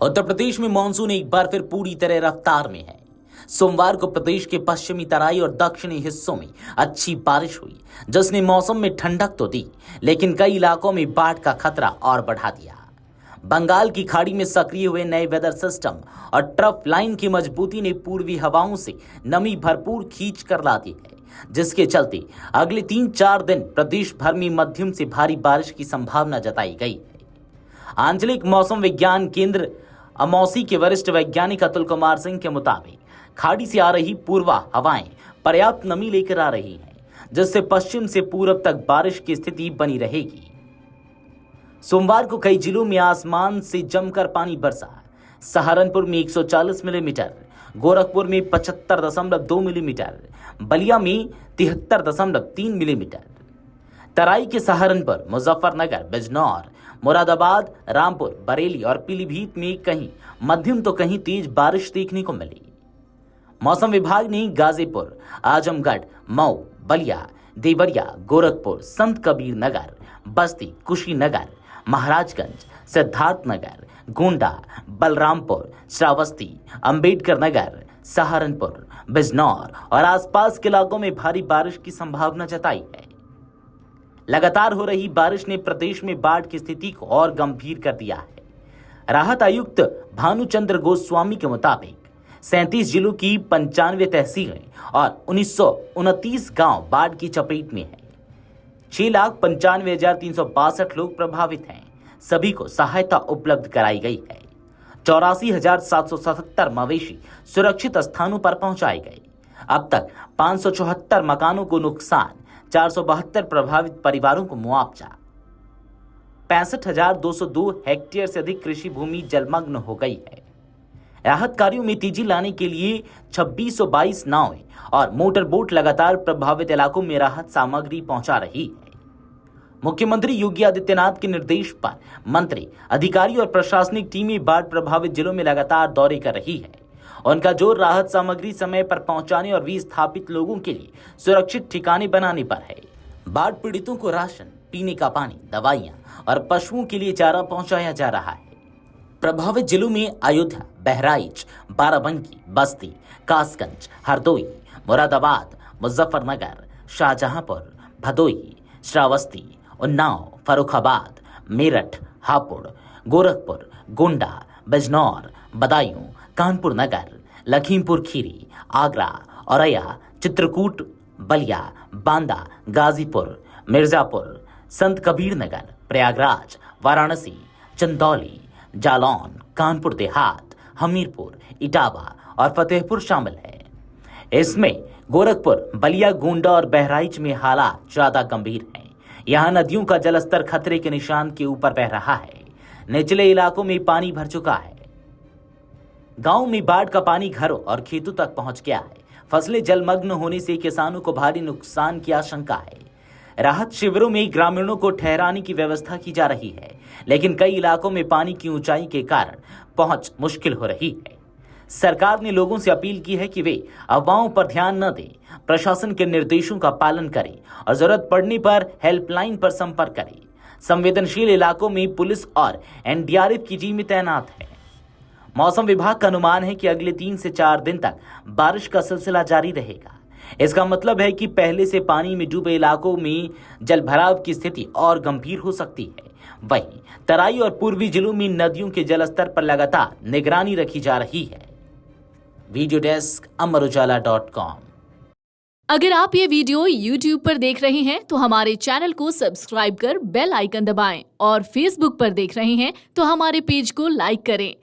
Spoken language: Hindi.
उत्तर प्रदेश में मानसून एक बार फिर पूरी तरह रफ्तार में है। सोमवार को प्रदेश के पश्चिमी तराई और दक्षिणी हिस्सों में अच्छी बारिश हुई, जिसने मौसम में ठंडक तो दी, लेकिन कई इलाकों में बाढ़ का खतरा और बढ़ा दिया। बंगाल की खाड़ी में सक्रिय हुए नए वेदर सिस्टम और ट्रफ लाइन की मजबूती ने पूर्वी हवाओं से नमी भरपूर खींच कर ला दी है, जिसके चलते अगले 3-4 दिन प्रदेश भर में मध्यम से भारी बारिश की संभावना जताई गई है। आंचलिक मौसम विज्ञान केंद्र अमौसी के वरिष्ठ वैज्ञानिक अतुल कुमार सिंह के मुताबिक खाड़ी से आ रही पूर्वा हवाएं पर्याप्त नमी लेकर आ रही हैं, जिससे पश्चिम से पूरब तक बारिश की स्थिति बनी रहेगी। सोमवार को कई जिलों में आसमान से जमकर पानी बरसा। सहारनपुर में 140 मिलीमीटर, गोरखपुर में 75.2 मिलीमीटर, बलिया में 73.3 मिलीमीटर। तराई के सहारनपुर, मुजफ्फरनगर, बिजनौर, मुरादाबाद, रामपुर, बरेली और पीलीभीत में कहीं मध्यम तो कहीं तेज बारिश देखने को मिली। मौसम विभाग ने गाजीपुर, आजमगढ़, मऊ, बलिया, देवरिया, गोरखपुर, संत कबीर नगर, बस्ती, कुशीनगर, महाराजगंज, सिद्धार्थनगर, गोंडा, बलरामपुर, श्रावस्ती, अंबेडकर नगर, सहारनपुर, बिजनौर और आसपास के इलाकों में भारी बारिश की संभावना जताई है। लगातार हो रही बारिश ने प्रदेश में बाढ़ की स्थिति को और गंभीर कर दिया है। राहत आयुक्त भानुचंद्र गोस्वामी के मुताबिक 37 जिलों की 95 तहसीलें और 1929 गांव बाढ़ की चपेट में हैं। 6,95,362 लोग प्रभावित हैं। सभी को सहायता उपलब्ध कराई गई है। 84,777 मवेशी सुरक्षित स्थानों पर पहुंचाए गए। अब तक 574 मकानों को नुकसान, 472 प्रभावित परिवारों को मुआवजा। 65,202 हेक्टेयर से अधिक कृषि भूमि जलमग्न हो गई है। राहत कार्यों में तेजी लाने के लिए 2622 नावें और मोटर बोट लगातार प्रभावित इलाकों में राहत सामग्री पहुंचा रही है। मुख्यमंत्री योगी आदित्यनाथ के निर्देश पर मंत्री, अधिकारी और प्रशासनिक टीमें बाढ़ प्रभावित जिलों में लगातार दौरे कर रही है। उनका जोर राहत सामग्री समय पर पहुंचाने और विस्थापित लोगों के लिए सुरक्षित ठिकाने बनाने पर है। बाढ़ पीड़ितों को राशन, पीने का पानी, दवाइयां और पशुओं के लिए चारा पहुंचाया जा रहा है। प्रभावित जिलों में अयोध्या, बहराइच, बाराबंकी, बस्ती, कासगंज, हरदोई, मुरादाबाद, मुजफ्फरनगर, शाहजहांपुर, भदोही, श्रावस्ती, उन्नाव, फर्रुखाबाद, मेरठ, हापुड़, गोरखपुर, गोंडा, बिजनौर, बदायूं, कानपुर नगर, लखीमपुर खीरी, आगरा, औरैया, चित्रकूट, बलिया, बांदा, गाजीपुर, मिर्जापुर, संत कबीर नगर, प्रयागराज, वाराणसी, चंदौली, जालौन, कानपुर देहात, हमीरपुर, इटावा और फतेहपुर शामिल है। इसमें गोरखपुर, बलिया, गोंडा और बहराइच में हालात ज्यादा गंभीर हैं। यहाँ नदियों का जलस्तर खतरे के निशान के ऊपर बह रहा है। निचले इलाकों में पानी भर चुका है। गांव में बाढ़ का पानी घरों और खेतों तक पहुंच गया है। फसलें जलमग्न होने से किसानों को भारी नुकसान की आशंका है। राहत शिविरों में ग्रामीणों को ठहराने की व्यवस्था की जा रही है, लेकिन कई इलाकों में पानी की ऊंचाई के कारण पहुंच मुश्किल हो रही है। सरकार ने लोगों से अपील की है कि वे अफवाहों पर ध्यान न दें, प्रशासन के निर्देशों का पालन करें और जरूरत पड़ने पर हेल्पलाइन पर संपर्क करें। संवेदनशील इलाकों में पुलिस और एनडीआरएफ की टीमें तैनात है। मौसम विभाग का अनुमान है कि अगले 3 से 4 दिन तक बारिश का सिलसिला जारी रहेगा। इसका मतलब है कि पहले से पानी में डूबे इलाकों में जलभराव की स्थिति और गंभीर हो सकती है। वहीं तराई और पूर्वी जिलों में नदियों के जलस्तर पर लगातार निगरानी रखी जा रही है। वीडियो डेस्क, अमरउजाला.com। अगर आप ये वीडियो YouTube पर देख रहे हैं तो हमारे चैनल को सब्सक्राइब कर बेल आइकन दबाएं और Facebook पर देख रहे हैं तो हमारे पेज को लाइक करें।